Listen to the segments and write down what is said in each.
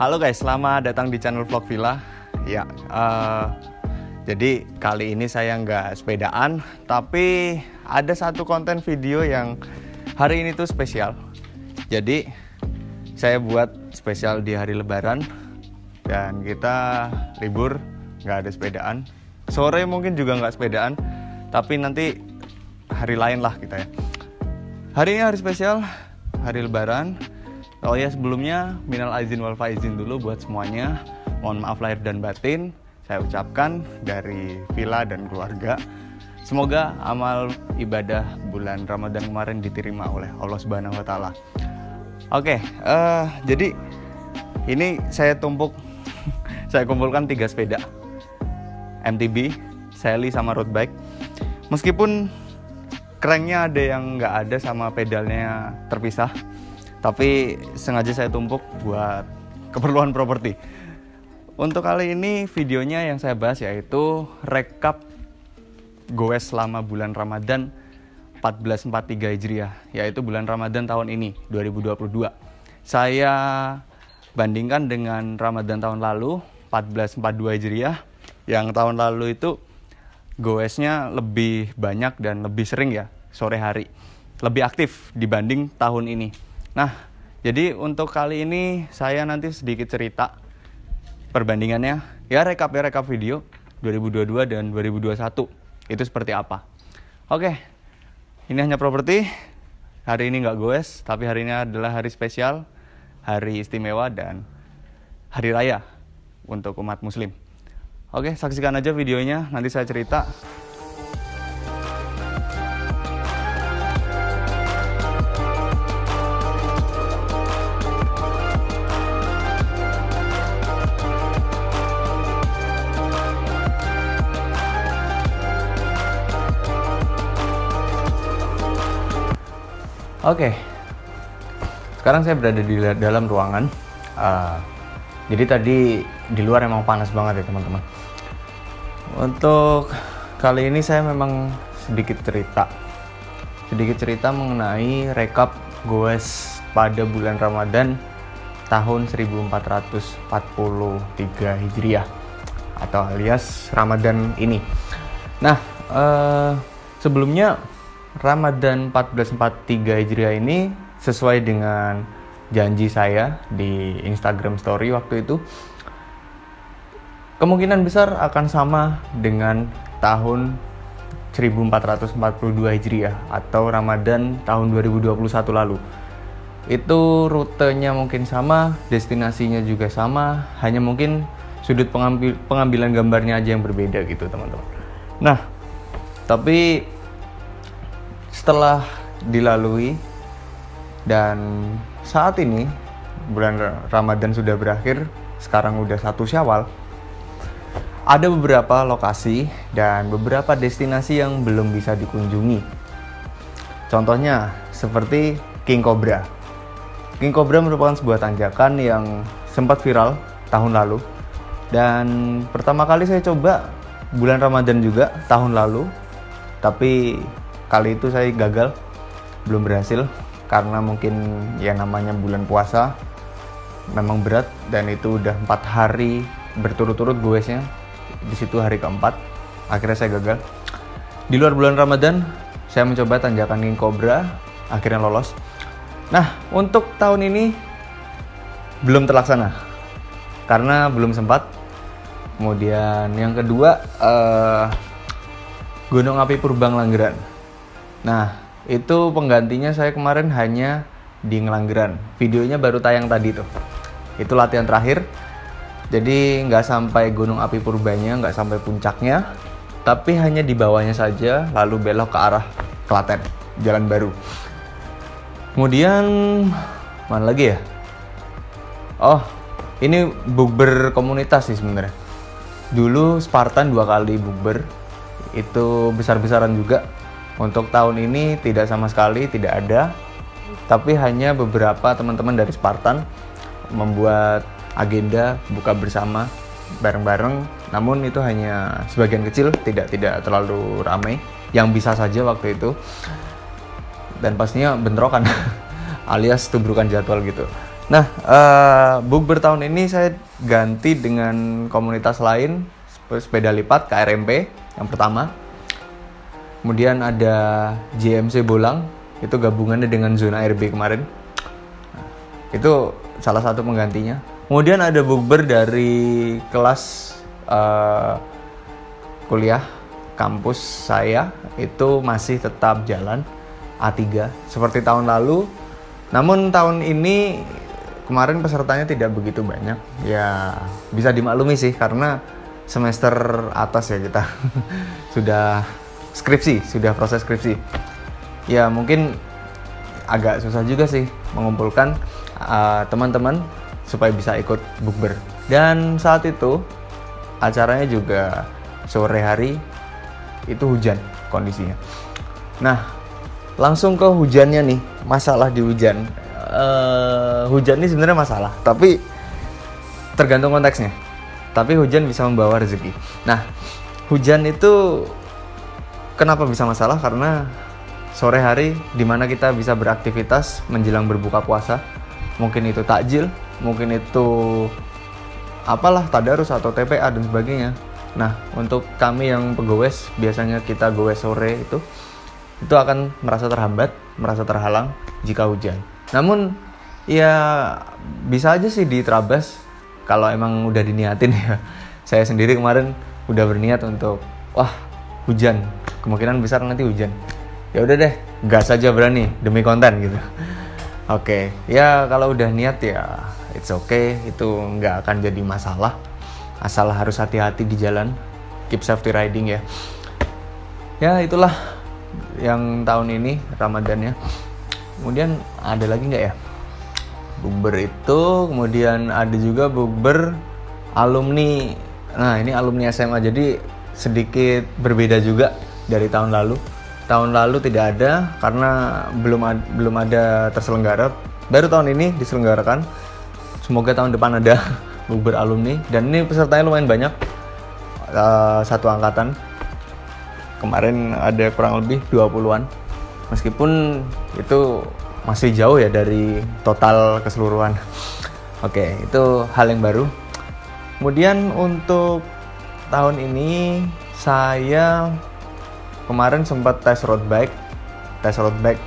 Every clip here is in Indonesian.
Halo guys, selamat datang di channel Vlog Villa. Ya, jadi kali ini saya nggak sepedaan, tapi ada satu konten video yang hari ini tuh spesial. Jadi saya buat spesial di hari Lebaran dan kita libur, nggak ada sepedaan. Sore mungkin juga nggak sepedaan, tapi nanti hari lain lah kita ya. Hari ini hari spesial, hari Lebaran. Oh ya, sebelumnya minal aizin wal faizin dulu buat semuanya. Mohon maaf lahir dan batin saya ucapkan dari Villa dan keluarga. Semoga amal ibadah bulan Ramadan kemarin diterima oleh Allah Subhanahu wa taala. Oke, jadi ini saya saya kumpulkan 3 sepeda MTB, Sally sama road bike. Meskipun cranknya ada yang nggak ada sama pedalnya terpisah, tapi sengaja saya tumpuk buat keperluan properti. Untuk kali ini videonya yang saya bahas yaitu rekap goes selama bulan Ramadan 1443 Hijriah, yaitu bulan Ramadan tahun ini 2022. Saya bandingkan dengan Ramadan tahun lalu 1442 Hijriah, yang tahun lalu itu goesnya lebih banyak dan lebih sering ya, sore hari, lebih aktif dibanding tahun ini. Nah, jadi untuk kali ini saya nanti sedikit cerita perbandingannya, ya rekap video 2022 dan 2021 itu seperti apa. Oke, ini hanya properti. Hari ini nggak goes, tapi hari ini adalah hari spesial, hari istimewa dan hari raya untuk umat muslim. Oke, saksikan aja videonya, nanti saya cerita. Oke, sekarang saya berada di dalam ruangan. Jadi tadi di luar emang panas banget ya teman-teman. Untuk kali ini saya memang sedikit cerita mengenai rekap goes pada bulan Ramadan tahun 1443 Hijriah atau alias Ramadan ini. Nah, sebelumnya Ramadan 1443 Hijriah ini sesuai dengan janji saya di Instagram Story waktu itu, kemungkinan besar akan sama dengan tahun 1442 Hijriah atau Ramadan tahun 2021 lalu. Itu rutenya mungkin sama, destinasinya juga sama, hanya mungkin sudut pengambilan gambarnya aja yang berbeda gitu teman-teman. Nah, tapi setelah dilalui dan saat ini bulan Ramadan sudah berakhir, sekarang udah 1 Syawal, ada beberapa lokasi dan beberapa destinasi yang belum bisa dikunjungi. Contohnya seperti King Cobra. King Cobra merupakan sebuah tanjakan yang sempat viral tahun lalu, dan pertama kali saya coba bulan Ramadan juga tahun lalu, tapi kali itu saya gagal, belum berhasil karena mungkin ya namanya bulan puasa memang berat, dan itu udah 4 hari berturut-turut goesnya. Di situ hari keempat, akhirnya saya gagal. Di luar bulan Ramadan, saya mencoba tanjakan King Cobra, akhirnya lolos. Nah, untuk tahun ini belum terlaksana karena belum sempat. Kemudian yang kedua, Gunung Api Purbang Langgeran. Nah, itu penggantinya saya kemarin hanya di Ngelanggeran. Videonya baru tayang tadi tuh. Itu latihan terakhir. Jadi nggak sampai Gunung Api Purbanya, nggak sampai puncaknya, tapi hanya di bawahnya saja, lalu belok ke arah Klaten, Jalan Baru. Kemudian mana lagi ya? Oh, ini bukber komunitas sih sebenarnya. Dulu Spartan 2 kali bukber, itu besar-besaran juga. Untuk tahun ini tidak sama sekali, tidak ada. Tapi hanya beberapa teman-teman dari Spartan membuat agenda buka bersama bareng-bareng. Namun itu hanya sebagian kecil, tidak terlalu ramai. Yang bisa saja waktu itu. Dan pastinya bentrokan alias tubrukan jadwal gitu. Nah, bukber tahun ini saya ganti dengan komunitas lain, sepeda lipat KRMP yang pertama. Kemudian ada JMC Bolang, itu gabungannya dengan Zona RB kemarin. Nah, itu salah satu penggantinya. Kemudian ada bukber dari kelas kuliah kampus saya, itu masih tetap jalan A3 seperti tahun lalu. Namun tahun ini kemarin pesertanya tidak begitu banyak. Ya bisa dimaklumi sih karena semester atas ya kita. Sudah skripsi, sudah proses skripsi. Ya mungkin agak susah juga sih mengumpulkan teman-teman supaya bisa ikut bukber. Dan saat itu acaranya juga sore hari, itu hujan kondisinya. Nah, langsung ke hujannya nih, masalah di hujan. Hujan ini sebenarnya masalah, tapi tergantung konteksnya. Tapi hujan bisa membawa rezeki. Nah, hujan itu kenapa bisa masalah? Karena sore hari dimana kita bisa beraktivitas menjelang berbuka puasa. Mungkin itu takjil, mungkin itu apalah, tadarus atau TPA dan sebagainya. Nah, untuk kami yang pegawes, biasanya kita gowes sore itu akan merasa terhambat, merasa terhalang jika hujan. Namun, ya bisa aja sih diterabas kalau emang udah diniatin ya. Saya sendiri kemarin udah berniat untuk, wah hujan, kemungkinan besar nanti hujan. Ya udah deh, gas aja berani demi konten gitu. Oke, ya kalau udah niat ya it's okay, itu nggak akan jadi masalah. Asal harus hati-hati di jalan, keep safety riding ya. Ya itulah yang tahun ini Ramadannya. Kemudian ada lagi nggak ya? Bukber itu, kemudian ada juga bukber alumni. Nah ini alumni SMA, jadi sedikit berbeda juga dari tahun lalu. Tahun lalu tidak ada karena belum ada terselenggara. Baru tahun ini diselenggarakan. Semoga tahun depan ada bukber alumni, dan ini pesertanya lumayan banyak, satu angkatan kemarin ada kurang lebih 20-an, meskipun itu masih jauh ya dari total keseluruhan. Oke, itu hal yang baru. Kemudian untuk tahun ini saya kemarin sempat tes road bike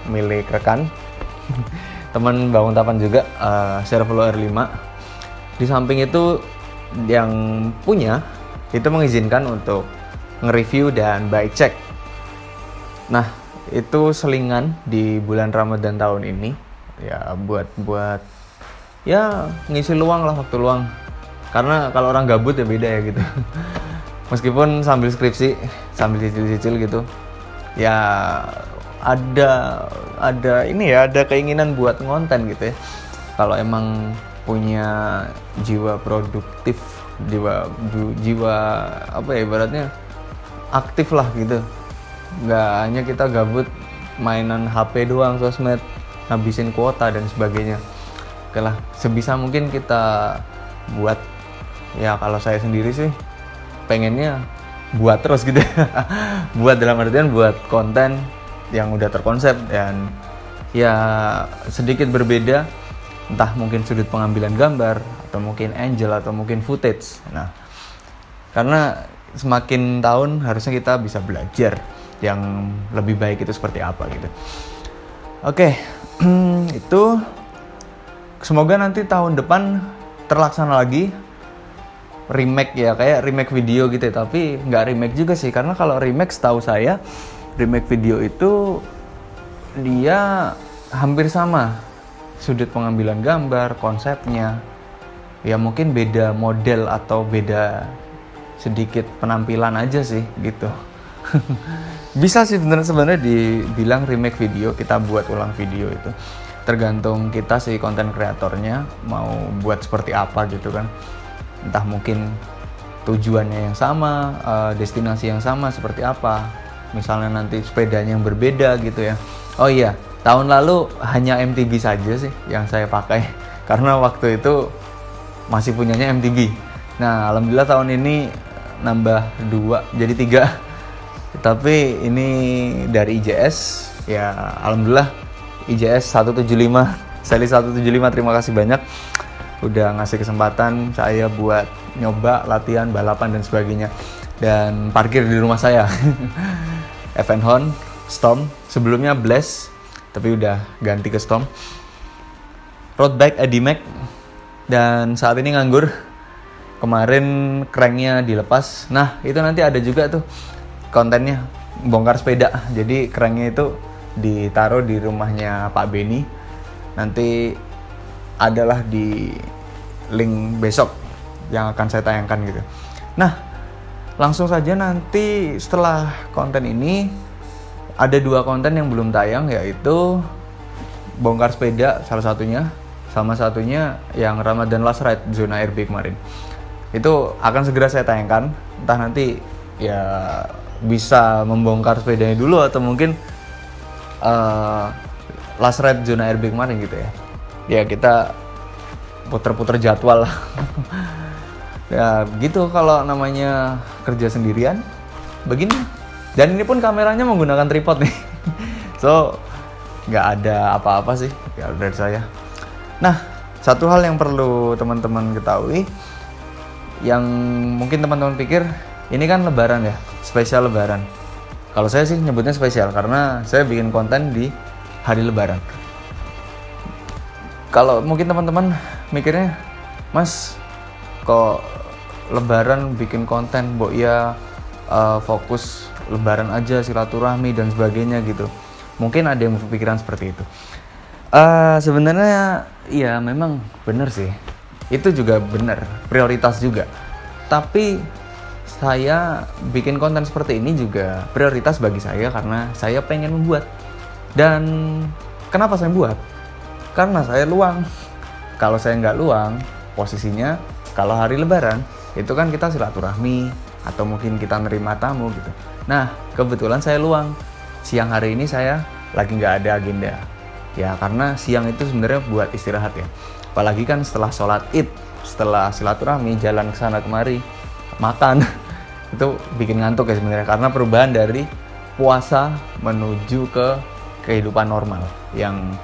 milik rekan teman Bangun Tapan juga, Servo R5. Di samping itu yang punya itu mengizinkan untuk nge-review dan bike check. Nah, itu selingan di bulan Ramadan tahun ini ya, buat ya ngisi luang lah, waktu luang. Karena kalau orang gabut ya beda ya gitu. Meskipun sambil skripsi, sambil cicil-cicil gitu. Ya ada ini ya, ada keinginan buat ngonten gitu ya. Kalau emang punya jiwa produktif, jiwa apa ya, ibaratnya aktif lah gitu. Nggak hanya kita gabut mainan HP doang, sosmed, ngabisin kuota dan sebagainya. Oke lah, sebisa mungkin kita buat. Ya kalau saya sendiri sih pengennya buat terus gitu. Buat dalam artian buat konten yang udah terkonsep dan ya sedikit berbeda. Entah mungkin sudut pengambilan gambar, atau mungkin angel, atau mungkin footage. Nah, karena semakin tahun harusnya kita bisa belajar yang lebih baik itu seperti apa gitu. Oke, itu semoga nanti tahun depan terlaksana lagi remake ya, kayak remake video gitu ya. Tapi nggak remake juga sih, karena kalau remake setahu saya remake video itu dia hampir sama sudut pengambilan gambar, konsepnya. Ya mungkin beda model atau beda sedikit penampilan aja sih gitu. Bisa sih sebenarnya dibilang remake video, kita buat ulang video itu. Tergantung kita sih, konten kreatornya mau buat seperti apa gitu kan. Entah mungkin tujuannya yang sama, destinasi yang sama seperti apa. Misalnya nanti sepedanya yang berbeda gitu ya. Oh iya, tahun lalu hanya MTB saja sih yang saya pakai, karena waktu itu masih punyanya MTB. Nah, alhamdulillah tahun ini nambah 2 jadi 3. Tapi ini dari IJS ya, alhamdulillah IJS 175 Sally 175 terima kasih banyak udah ngasih kesempatan saya buat nyoba latihan balapan dan sebagainya, dan parkir di rumah saya. Evenhon Storm, sebelumnya Blast tapi udah ganti ke Storm. Road bike Edimac, dan saat ini nganggur. Kemarin cranknya dilepas. Nah itu nanti ada juga tuh kontennya, bongkar sepeda. Jadi cranknya itu ditaruh di rumahnya Pak Beni. Nanti adalah di link besok yang akan saya tayangkan gitu. Nah langsung saja, nanti setelah konten ini ada 2 konten yang belum tayang, yaitu bongkar sepeda salah satunya, sama satunya yang Ramadan Last Ride zona RB kemarin. Itu akan segera saya tayangkan. Entah nanti ya bisa membongkar sepedanya dulu atau mungkin Last Ride zona RB kemarin gitu ya. Ya kita puter-puter jadwal lah. Ya gitu kalau namanya kerja sendirian begini. Dan ini pun kameranya menggunakan tripod nih. So nggak ada apa-apa sih ya dari saya. Nah satu hal yang perlu teman-teman ketahui, yang mungkin teman-teman pikir ini kan lebaran ya, spesial lebaran. Kalau saya sih nyebutnya spesial karena saya bikin konten di hari lebaran. Kalau mungkin teman-teman mikirnya, Mas kok lebaran bikin konten, Mbok ya fokus lebaran aja, silaturahmi dan sebagainya gitu. Mungkin ada yang berpikiran seperti itu. Sebenarnya ya memang benar sih, itu juga benar, prioritas juga. Tapi saya bikin konten seperti ini juga prioritas bagi saya karena saya pengen membuat. Dan kenapa saya buat? Karena saya luang. Kalau saya nggak luang, posisinya kalau hari lebaran itu kan kita silaturahmi atau mungkin kita nerima tamu gitu. Nah kebetulan saya luang. Siang hari ini saya lagi nggak ada agenda. Ya karena siang itu sebenarnya buat istirahat ya. Apalagi kan setelah sholat id, setelah silaturahmi, jalan ke sana kemari, makan. Itu bikin ngantuk ya sebenarnya, karena perubahan dari puasa menuju ke kehidupan normal yang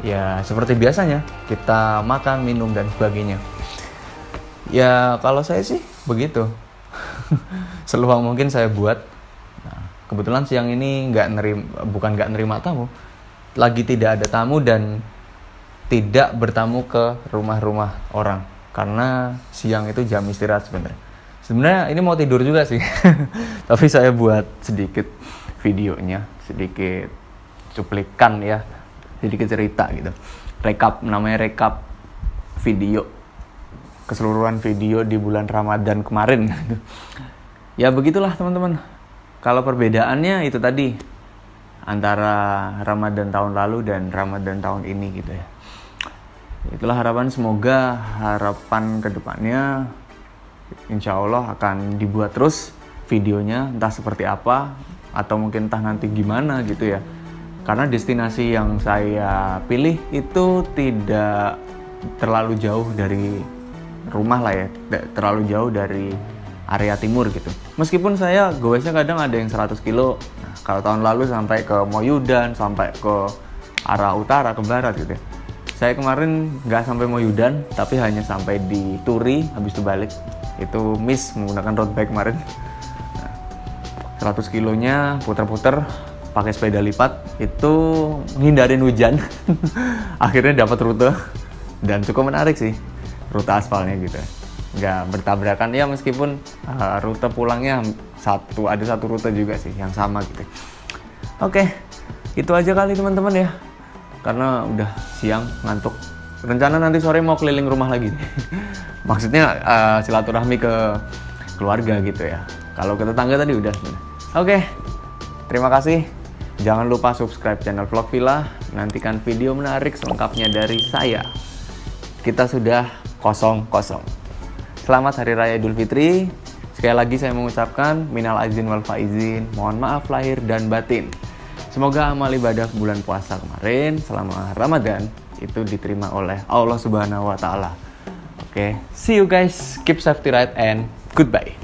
ya seperti biasanya kita makan, minum dan sebagainya. Ya kalau saya sih begitu. Seluang mungkin saya buat. Nah, kebetulan siang ini bukan nggak nerima tamu, lagi tidak ada tamu dan tidak bertamu ke rumah-rumah orang karena siang itu jam istirahat sebenarnya. Sebenarnya ini mau tidur juga sih. Tapi saya buat sedikit videonya, sedikit cuplikan ya, sedikit cerita gitu. Namanya rekap video, keseluruhan video di bulan Ramadan kemarin. Ya begitulah teman-teman. Kalau perbedaannya itu tadi antara Ramadan tahun lalu dan Ramadan tahun ini gitu ya. Itulah harapan, semoga harapan kedepannya insya Allah akan dibuat terus videonya, entah seperti apa atau mungkin entah nanti gimana gitu ya. Karena destinasi yang saya pilih itu tidak terlalu jauh dari rumah lah ya, terlalu jauh dari area timur gitu. Meskipun saya goesnya kadang ada yang 100 kilo. Nah, kalau tahun lalu sampai ke Moyudan, sampai ke arah utara, ke barat gitu ya. Saya kemarin nggak sampai Moyudan, tapi hanya sampai di Turi, habis itu balik. Itu miss menggunakan road bike kemarin. Nah, 100 kilonya puter-puter pakai sepeda lipat, itu ngindarin hujan. Akhirnya dapat rute dan cukup menarik sih, rute aspalnya gitu. Nggak bertabrakan ya, meskipun rute pulangnya ada satu rute juga sih yang sama gitu. Oke, itu aja kali teman-teman ya. Karena udah siang, ngantuk. Rencana nanti sore mau keliling rumah lagi. Maksudnya silaturahmi ke keluarga gitu ya. Kalau ke tetangga tadi udah. Oke, terima kasih. Jangan lupa subscribe channel Vlog Villa. Nantikan video menarik selengkapnya dari saya. Kita sudah kosong-kosong. Selamat Hari Raya Idul Fitri. Sekali lagi saya mengucapkan minal aizin wal faizin. Mohon maaf lahir dan batin. Semoga amal ibadah bulan puasa kemarin selama Ramadan itu diterima oleh Allah Subhanahu wa Ta'ala. Oke, see you guys. Keep safety right and goodbye.